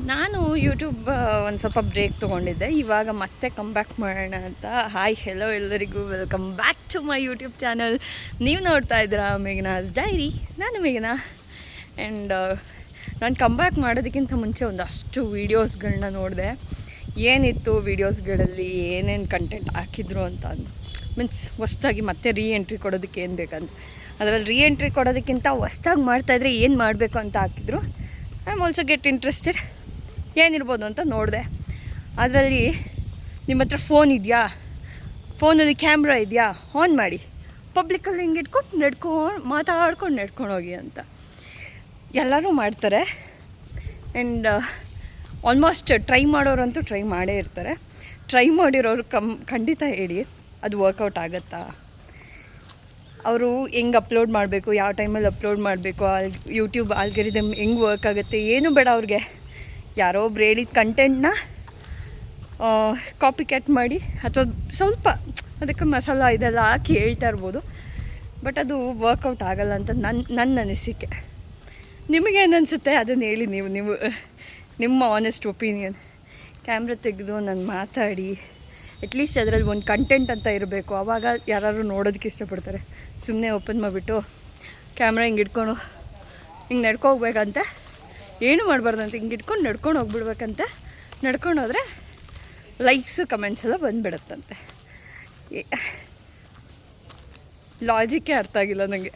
ನಾನು ಯೂಟ್ಯೂಬ್ ಒಂದು ಸ್ವಲ್ಪ ಬ್ರೇಕ್ ತೊಗೊಂಡಿದ್ದೆ. ಇವಾಗ ಮತ್ತೆ ಕಮ್ ಬ್ಯಾಕ್ ಮಾಡೋಣ ಅಂತ. ಹಾಯ್ ಹೆಲೋ ಎಲ್ಲರಿಗೂ, welcome back to my YouTube channel. ನೀವು ನೋಡ್ತಾ ಇದ್ದೀರಾ ಮೇಘನಾಸ್ ಡೈರಿ. ನಾನು ಮೇಘನಾ. ಆ್ಯಂಡ್ ನಾನು ಕಮ್ ಬ್ಯಾಕ್ ಮಾಡೋದಕ್ಕಿಂತ ಮುಂಚೆ ಒಂದಷ್ಟು ವೀಡಿಯೋಸ್ಗಳನ್ನ ನೋಡಿದೆ. ಏನಿತ್ತು ವೀಡಿಯೋಸ್ಗಳಲ್ಲಿ, ಏನೇನು ಕಂಟೆಂಟ್ ಹಾಕಿದ್ರು ಅಂತ ಮೀನ್ಸ್ ಹೊಸ್ದಾಗಿ ಮತ್ತೆ ಎಂಟ್ರಿ ಕೊಡೋದಕ್ಕೆ ಏನು ಬೇಕಂತ. ಅದರಲ್ಲಿ ಎಂಟ್ರಿ ಕೊಡೋದಕ್ಕಿಂತ ಹೊಸ್ದಾಗಿ ಮಾಡ್ತಾಯಿದ್ರೆ ಏನು ಮಾಡಬೇಕು ಅಂತ ಹಾಕಿದ್ರು. I am also get interested. ಏನಿರ್ಬೋದು ಅಂತ ನೋಡಿದೆ. ಅದರಲ್ಲಿ ನಿಮ್ಮ ಹತ್ರ ಫೋನ್ ಇದೆಯಾ, ಫೋನಲ್ಲಿ ಕ್ಯಾಮ್ರಾ ಇದೆಯಾ, ಆನ್ ಮಾಡಿ ಪಬ್ಲಿಕಲ್ಲಿ ಹಿಂಗೆ ಇಟ್ಕೊಂಡು ಮಾತಾಡ್ಕೊಂಡು ನಡ್ಕೊಂಡು ಹೋಗಿ ಅಂತ ಎಲ್ಲರೂ ಮಾಡ್ತಾರೆ. ಆ್ಯಂಡ್ ಆಲ್ಮೋಸ್ಟ್ ಟ್ರೈ ಮಾಡೋರಂತೂ ಟ್ರೈ ಮಾಡೇ ಇರ್ತಾರೆ. ಟ್ರೈ ಮಾಡಿರೋರು ಖಂಡಿತ ಹೇಳಿ ಅದು ವರ್ಕೌಟ್ ಆಗುತ್ತಾ, ಅವರು ಹೆಂಗೆ ಅಪ್ಲೋಡ್ ಮಾಡಬೇಕು, ಯಾವ ಟೈಮಲ್ಲಿ ಅಪ್ಲೋಡ್ ಮಾಡಬೇಕು, ಯೂಟ್ಯೂಬ್ ಆಲ್ಗರಿದಮ್ ಹೆಂಗೆ ವರ್ಕ್ ಆಗುತ್ತೆ, ಏನು ಬೇಡ ಅವ್ರಿಗೆ. ಯಾರೋ ಒಬ್ರು ಹೇಳಿದ ಕಂಟೆಂಟ್ನ ಕಾಪಿ ಕ್ಯಾಟ್ ಮಾಡಿ ಅಥವಾ ಸ್ವಲ್ಪ ಅದಕ್ಕೆ ಮಸಾಲ ಇದೆಲ್ಲ ಹಾಕಿ ಹೇಳ್ತಾ ಇರ್ಬೋದು. ಬಟ್ ಅದು ವರ್ಕೌಟ್ ಆಗೋಲ್ಲ ಅಂತ ನನ್ನ ಅನಿಸಿಕೆ. ನಿಮಗೇನು ಅನಿಸುತ್ತೆ ಅದನ್ನು ಹೇಳಿ. ನೀವು ನಿಮ್ಮ ಆನೆಸ್ಟ್ ಒಪಿನಿಯನ್. ಕ್ಯಾಮ್ರಾ ತೆಗೆದು ನಾನು ಮಾತಾಡಿ ಅಟ್ಲೀಸ್ಟ್ ಅದರಲ್ಲಿ ಒಂದು ಕಂಟೆಂಟ್ ಅಂತ ಇರಬೇಕು. ಆವಾಗ ಯಾರು ನೋಡೋದಕ್ಕೆ ಇಷ್ಟಪಡ್ತಾರೆ. ಸುಮ್ಮನೆ ಓಪನ್ ಮಾಡಿಬಿಟ್ಟು ಕ್ಯಾಮ್ರಾ ಹಿಂಗೆ ಇಟ್ಕೊಂಡು ಹಿಂಗೆ ನಡ್ಕೋಗ್ಬೇಕಂತೆ, ಏನೂ ಮಾಡಬಾರ್ದಂತೆ, ಹಿಂಗೆ ಇಟ್ಕೊಂಡು ನಡ್ಕೊಂಡು ಹೋಗ್ಬಿಡ್ಬೇಕಂತೆ. ನಡ್ಕೊಂಡು ಹೋದರೆ ಲೈಕ್ಸು ಕಮೆಂಟ್ಸ್ ಎಲ್ಲ ಬಂದುಬಿಡುತ್ತಂತೆ. ಲಾಜಿಕ್ಕೇ ಅರ್ಥ ಆಗಿಲ್ಲ ನನಗೆ.